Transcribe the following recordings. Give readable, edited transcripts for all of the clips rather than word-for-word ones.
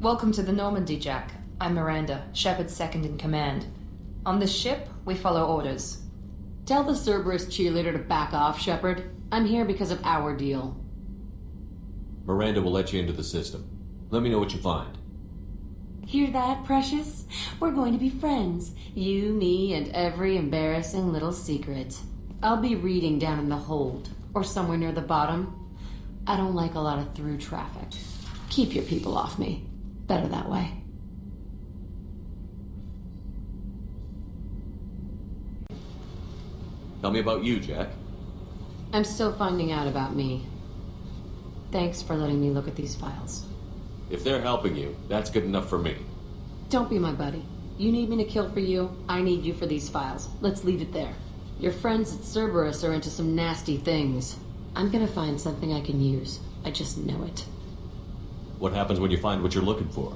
Welcome to the Normandy, Jack. I'm Miranda, Shepard's second in command. On this ship, we follow orders. Tell the Cerberus cheerleader to back off, Shepard. I'm here because of our deal. Miranda will let you into the system. Let me know what you find. Hear that, Precious? We're going to be friends. You, me, and every embarrassing little secret. I'll be reading down in the hold, or somewhere near the bottom. I don't like a lot of through traffic. Keep your people off me. Better that way. Tell me about you, Jack. I'm still finding out about me. Thanks for letting me look at these files. If they're helping you, that's good enough for me. Don't be my buddy. You need me to kill for you, I need you for these files. Let's leave it there. Your friends at Cerberus are into some nasty things. I'm gonna find something I can use. I just know it. What happens when you find what you're looking for?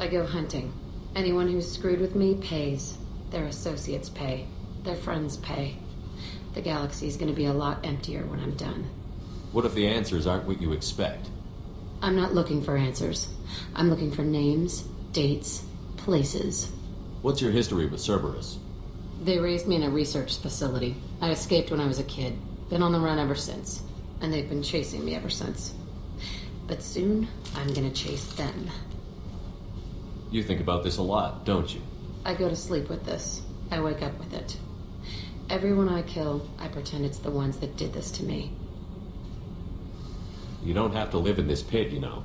I go hunting. Anyone who's screwed with me pays. Their associates pay. Their friends pay. The galaxy's gonna be a lot emptier when I'm done. What if the answers aren't what you expect? I'm not looking for answers. I'm looking for names, dates, places. What's your history with Cerberus? They raised me in a research facility. I escaped when I was a kid. Been on the run ever since. And they've been chasing me ever since. But soon, I'm gonna chase them. You think about this a lot, don't you? I go to sleep with this. I wake up with it. Everyone I kill, I pretend it's the ones that did this to me. You don't have to live in this pit, you know.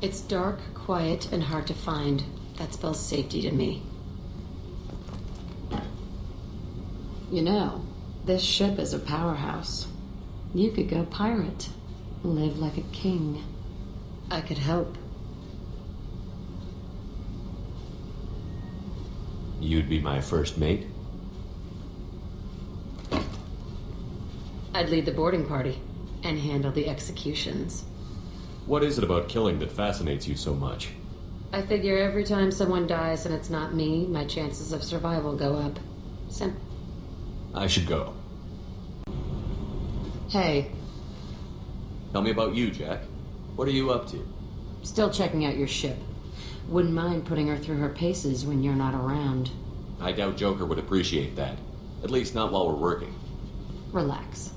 It's dark, quiet, and hard to find. That spells safety to me. You know, this ship is a powerhouse. You could go pirate. Live like a king. I could help. You'd be my first mate? I'd lead the boarding party and handle the executions. What is it about killing that fascinates you so much? I figure every time someone dies and it's not me, my chances of survival go up. I should go. Hey. Tell me about you, Jack. What are you up to? Still checking out your ship. Wouldn't mind putting her through her paces when you're not around. I doubt Joker would appreciate that. At least not while we're working. Relax.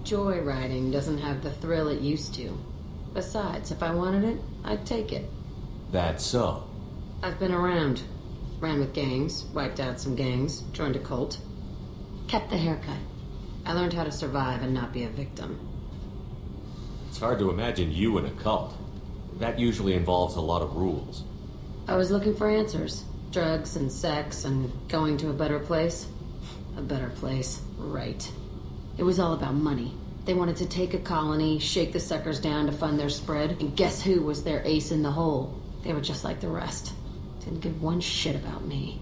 Joyriding doesn't have the thrill it used to. Besides, if I wanted it, I'd take it. That's so. I've been around. Ran with gangs, wiped out some gangs, joined a cult. Kept the haircut. I learned how to survive and not be a victim. It's hard to imagine you in a cult. That usually involves a lot of rules. I was looking for answers. Drugs and sex and going to a better place. A better place, right. It was all about money. They wanted to take a colony, shake the suckers down to fund their spread, and guess who was their ace in the hole? They were just like the rest. Didn't give one shit about me.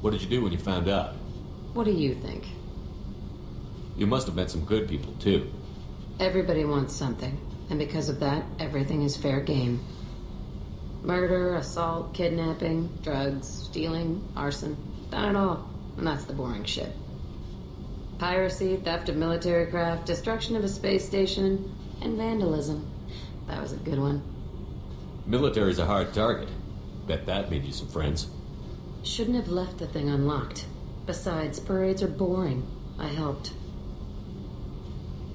What did you do when you found out? What do you think? You must have met some good people, too. Everybody wants something, and because of that, everything is fair game. Murder, assault, kidnapping, drugs, stealing, arson. Done it all. And that's the boring shit. Piracy, theft of military craft, destruction of a space station, and vandalism. That was a good one. Military's a hard target. Bet that made you some friends. Shouldn't have left the thing unlocked. Besides, parades are boring. I helped.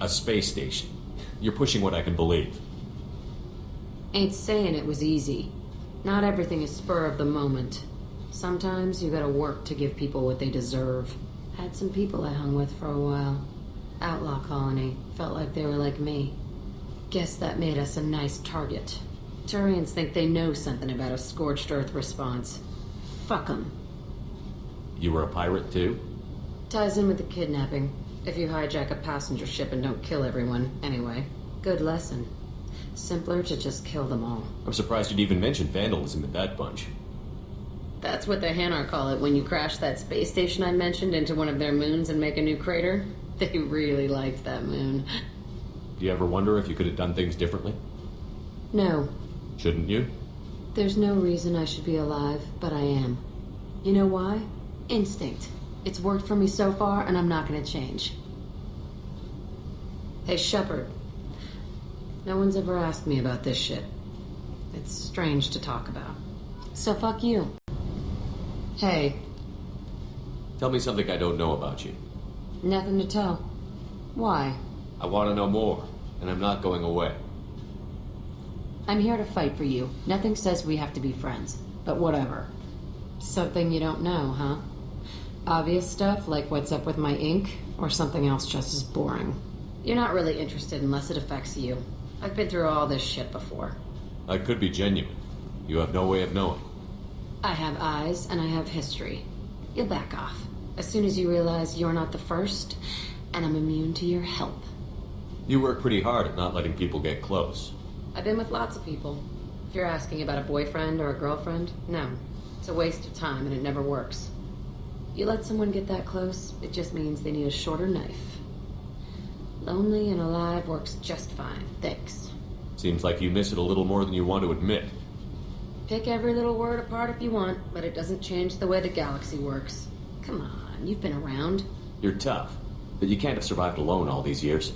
A space station. You're pushing what I can believe. Ain't saying it was easy. Not everything is spur of the moment. Sometimes you gotta work to give people what they deserve. Had some people I hung with for a while. Outlaw colony. Felt like they were like me. Guess that made us a nice target. Turians think they know something about a scorched earth response. Fuck 'em. You were a pirate, too? Ties in with the kidnapping. If you hijack a passenger ship and don't kill everyone, anyway. Good lesson. Simpler to just kill them all. I'm surprised you'd even mention vandalism in that bunch. That's what the Hanar call it when you crash that space station I mentioned into one of their moons and make a new crater. They really liked that moon. Do you ever wonder if you could have done things differently? No. Shouldn't you? There's no reason I should be alive, but I am. You know why? Instinct. It's worked for me so far, and I'm not gonna change. Hey, Shepard. No one's ever asked me about this shit. It's strange to talk about. So fuck you. Hey, Tell me something I don't know about you. nothing to tell. Why? I want to know more, and I'm not going away. I'm here to fight for you. Nothing says we have to be friends, but whatever. Something you don't know, huh? Obvious stuff like what's up with my ink, or something else just as boring. You're not really interested unless it affects you. I've been through all this shit before. I could be genuine. You have no way of knowing. I have eyes and I have history. You'll back off as soon as you realize you're not the first, and I'm immune to your help. You work pretty hard at not letting people get close. I've been with lots of people. If you're asking about a boyfriend or a girlfriend, no. It's a waste of time and it never works. You let someone get that close, it just means they need a shorter knife. Lonely and alive works just fine, thanks. Seems like you miss it a little more than you want to admit. Pick every little word apart if you want, but it doesn't change the way the galaxy works. Come on, you've been around. You're tough, but you can't have survived alone all these years.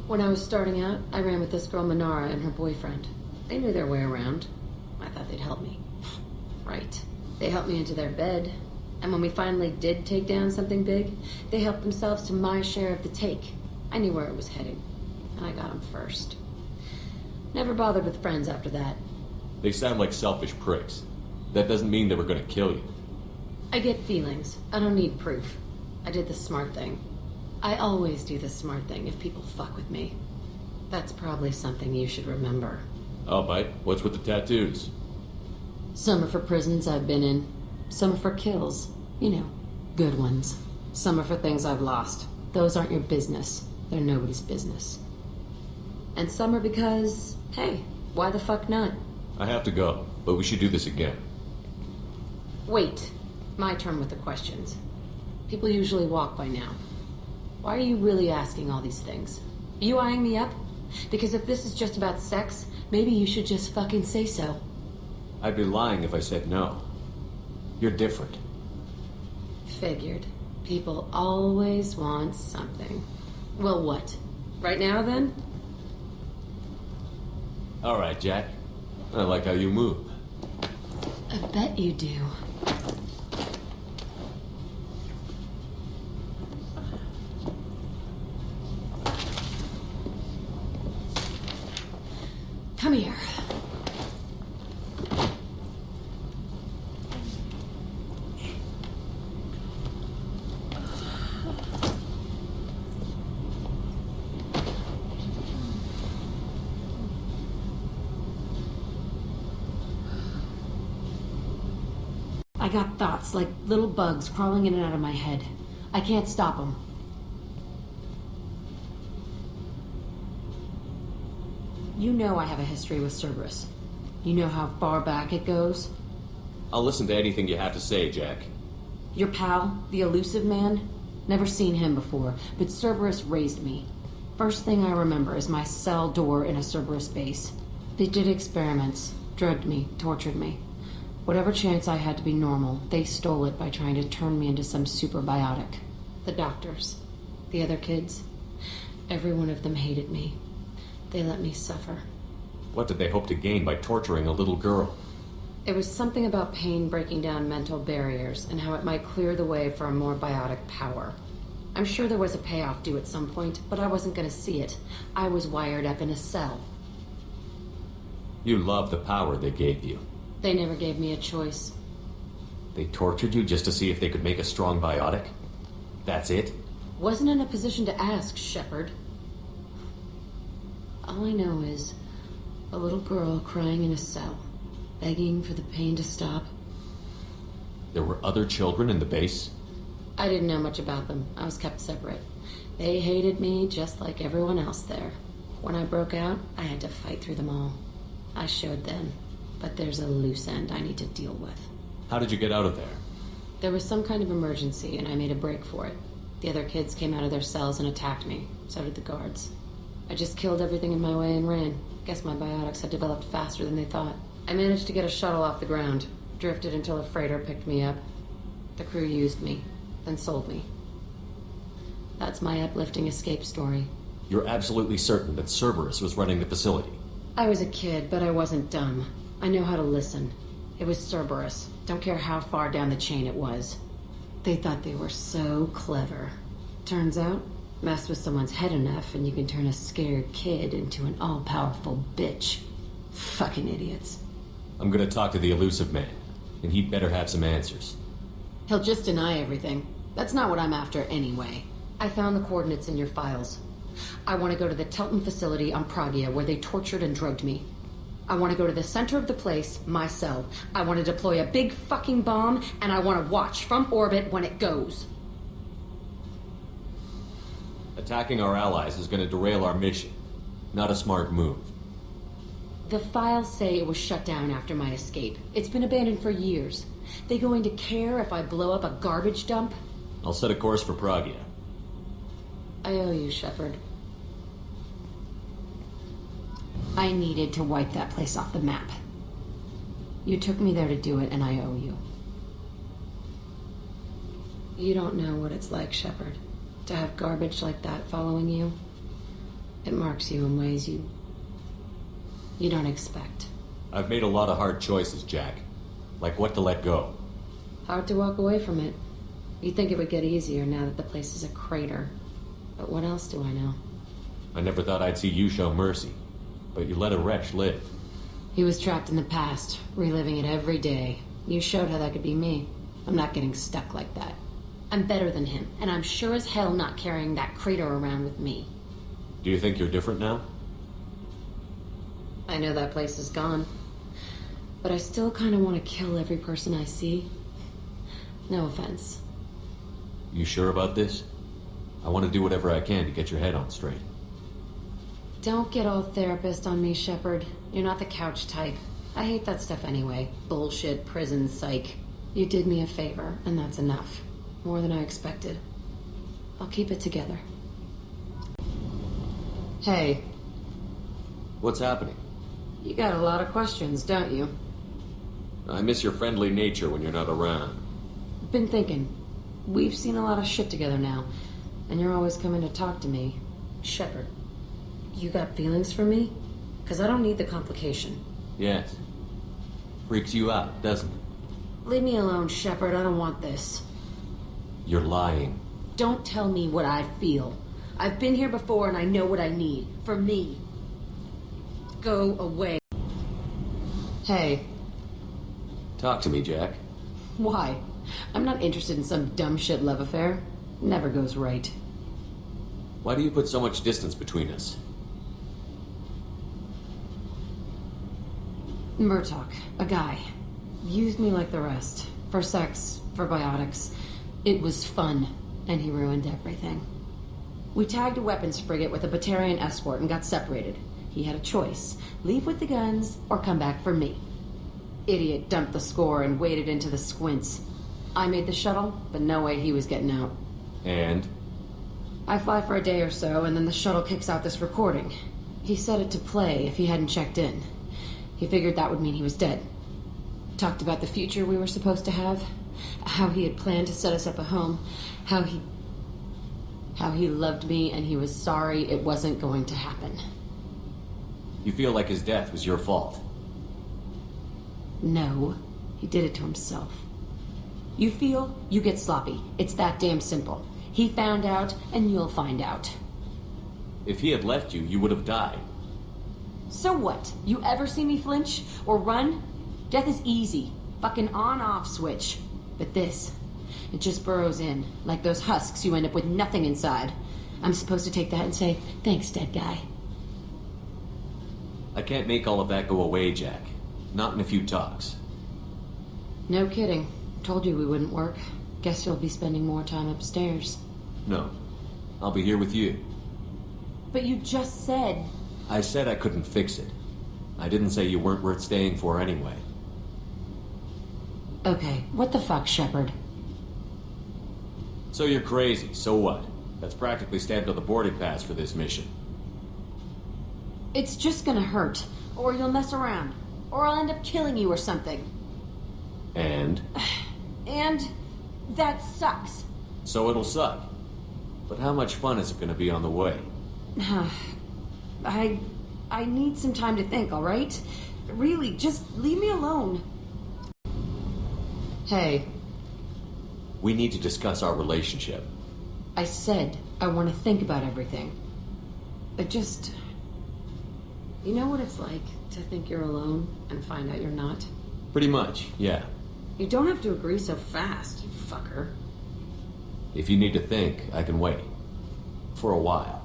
When I was starting out, I ran with this girl Minara and her boyfriend. They knew their way around. I thought they'd help me. Right. They helped me into their bed. And when we finally did take down something big, they helped themselves to my share of the take. I knew where it was heading. And I got them first. Never bothered with friends after that. They sound like selfish pricks. That doesn't mean they were going to kill you. I get feelings. I don't need proof. I did the smart thing. I always do the smart thing if people fuck with me. That's probably something you should remember. I'll bite. What's with the tattoos? Some are for prisons I've been in. Some are for kills. You know, good ones. Some are for things I've lost. Those aren't your business. They're nobody's business. And some are because, hey, why the fuck not? I have to go, but we should do this again. Wait. My turn with the questions. People usually walk by now. Why are you really asking all these things? Are you eyeing me up? Because if this is just about sex, maybe you should just fucking say so. I'd be lying if I said no. You're different. Figured. People always want something. Well, what? Right now, then? All right, Jack. I like how you move. I bet you do. Come here. I got thoughts like little bugs crawling in and out of my head. I can't stop them. You know I have a history with Cerberus. You know how far back it goes? I'll listen to anything you have to say, Jack. Your pal, the elusive man? Never seen him before, but Cerberus raised me. First thing I remember is my cell door in a Cerberus base. They did experiments, drugged me, tortured me. Whatever chance I had to be normal, they stole it by trying to turn me into some superbiotic. The doctors, the other kids, every one of them hated me. They let me suffer. What did they hope to gain by torturing a little girl? It was something about pain breaking down mental barriers and how it might clear the way for a more biotic power. I'm sure there was a payoff due at some point, but I wasn't going to see it. I was wired up in a cell. You love the power they gave you. They never gave me a choice. They tortured you just to see if they could make a strong biotic? That's it? Wasn't in a position to ask, Shepard. All I know is a little girl crying in a cell, begging for the pain to stop. There were other children in the base? I didn't know much about them. I was kept separate. They hated me just like everyone else there. When I broke out, I had to fight through them all. I showed them, but there's a loose end I need to deal with. How did you get out of there? There was some kind of emergency, and I made a break for it. The other kids came out of their cells and attacked me. So did the guards. I just killed everything in my way and ran. Guess my biotics had developed faster than they thought. I managed to get a shuttle off the ground. Drifted until a freighter picked me up. The crew used me, then sold me. That's my uplifting escape story. You're absolutely certain that Cerberus was running the facility? I was a kid, but I wasn't dumb. I know how to listen. It was Cerberus. Don't care how far down the chain it was. They thought they were so clever. Turns out, mess with someone's head enough and you can turn a scared kid into an all-powerful bitch. Fucking idiots. I'm gonna talk to the elusive man, and he'd better have some answers. He'll just deny everything. That's not what I'm after anyway. I found the coordinates in your files. I want to go to the Telton facility on Pragia where they tortured and drugged me. I want to go to the center of the place, my cell. I want to deploy a big fucking bomb, and I want to watch from orbit when it goes. Attacking our allies is gonna derail our mission. Not a smart move. The files say it was shut down after my escape. It's been abandoned for years. They going to care if I blow up a garbage dump? I'll set a course for Pragia. I owe you, Shepard. I needed to wipe that place off the map. You took me there to do it, and I owe you. You don't know what it's like, Shepard, to have garbage like that following you. It marks you in ways you don't expect. I've made a lot of hard choices, Jack. Like what to let go. Hard to walk away from it. You'd think it would get easier now that the place is a crater. But what else do I know? I never thought I'd see you show mercy. But you let a wretch live. He was trapped in the past, reliving it every day. You showed how that could be me. I'm not getting stuck like that. I'm better than him, and I'm sure as hell not carrying that crater around with me. Do you think you're different now? I know that place is gone. But I still kind of want to kill every person I see. No offense. You sure about this? I want to do whatever I can to get your head on straight. Don't get all therapist on me, Shepard. You're not the couch type. I hate that stuff anyway. Bullshit, prison, psych. You did me a favor, and that's enough. More than I expected. I'll keep it together. Hey. What's happening? You got a lot of questions, don't you? I miss your friendly nature when you're not around. Been thinking. We've seen a lot of shit together now, and you're always coming to talk to me. Shepard, you got feelings for me? Because I don't need the complication. Yes. Freaks you out, doesn't it? Leave me alone, Shepard. I don't want this. You're lying. Don't tell me what I feel. I've been here before and I know what I need. For me. Go away. Hey. Talk to me, Jack. Why? I'm not interested in some dumb shit love affair. Never goes right. Why do you put so much distance between us? Murtaugh, a guy. Used me like the rest. For sex, for biotics. It was fun, and he ruined everything. We tagged a weapons frigate with a Batarian escort and got separated. He had a choice. Leave with the guns, or come back for me. Idiot dumped the score and waded into the squints. I made the shuttle, but no way he was getting out. And? I fly for a day or so, and then the shuttle kicks out this recording. He set it to play if he hadn't checked in. He figured that would mean he was dead. Talked about the future we were supposed to have, how he had planned to set us up a home, how he loved me and he was sorry it wasn't going to happen. You feel like his death was your fault? No, he did it to himself. You feel, you get sloppy. It's that damn simple. He found out, and you'll find out. If he had left you, you would have died. So what? You ever see me flinch? Or run? Death is easy. Fucking on-off switch. But this, it just burrows in. Like those husks, you end up with nothing inside. I'm supposed to take that and say, thanks, dead guy. I can't make all of that go away, Jack. Not in a few talks. No kidding. Told you we wouldn't work. Guess you'll be spending more time upstairs. No. I'll be here with you. But you just said... I said I couldn't fix it. I didn't say you weren't worth staying for anyway. Okay, what the fuck, Shepard? So you're crazy, so what? That's practically stamped on the boarding pass for this mission. It's just gonna hurt. Or you'll mess around. Or I'll end up killing you or something. And? And... that sucks. So it'll suck. But how much fun is it gonna be on the way? I need some time to think, alright? Really, just leave me alone. Hey, We need to discuss our relationship. I said I want to think about everything. It just... You know what it's like to think you're alone and find out you're not? Pretty much, yeah. You don't have to agree so fast, you fucker. If you need to think, I can wait. For a while.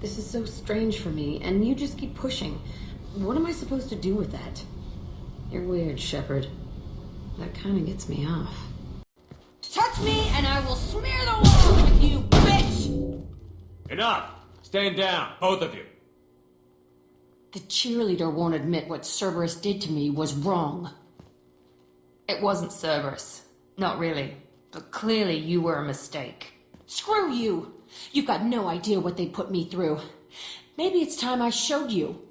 This is so strange for me, and you just keep pushing. What am I supposed to do with that? You're weird, Shepard. That kind of gets me off. Touch me, and I will smear the walls with you, bitch! Enough! Stand down, both of you. The cheerleader won't admit what Cerberus did to me was wrong. It wasn't Cerberus. Not really. But clearly you were a mistake. Screw you! You've got no idea what they put me through. Maybe it's time I showed you.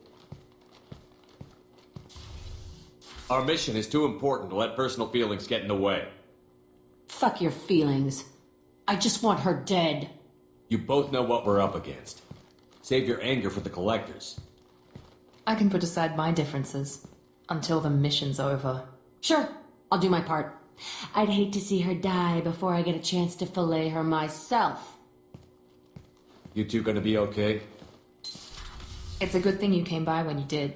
Our mission is too important to let personal feelings get in the way. Fuck your feelings. I just want her dead. You both know what we're up against. Save your anger for the collectors. I can put aside my differences until the mission's over. Sure, I'll do my part. I'd hate to see her die before I get a chance to fillet her myself. You two gonna be okay? It's a good thing you came by when you did.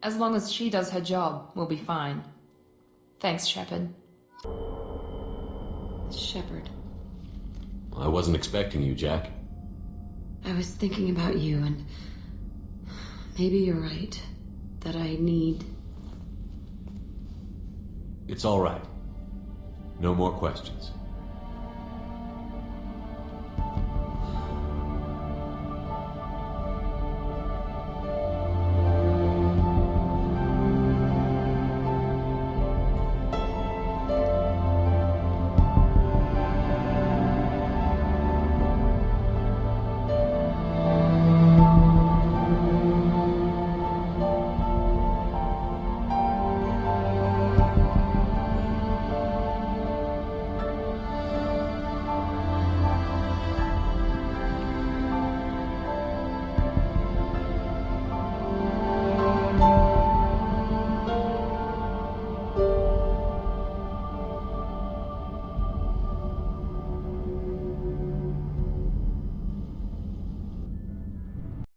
As long as she does her job, we'll be fine. Thanks, Shepard. Shepard, I wasn't expecting you, Jack. I was thinking about you, and maybe you're right. That I need... It's all right. No more questions.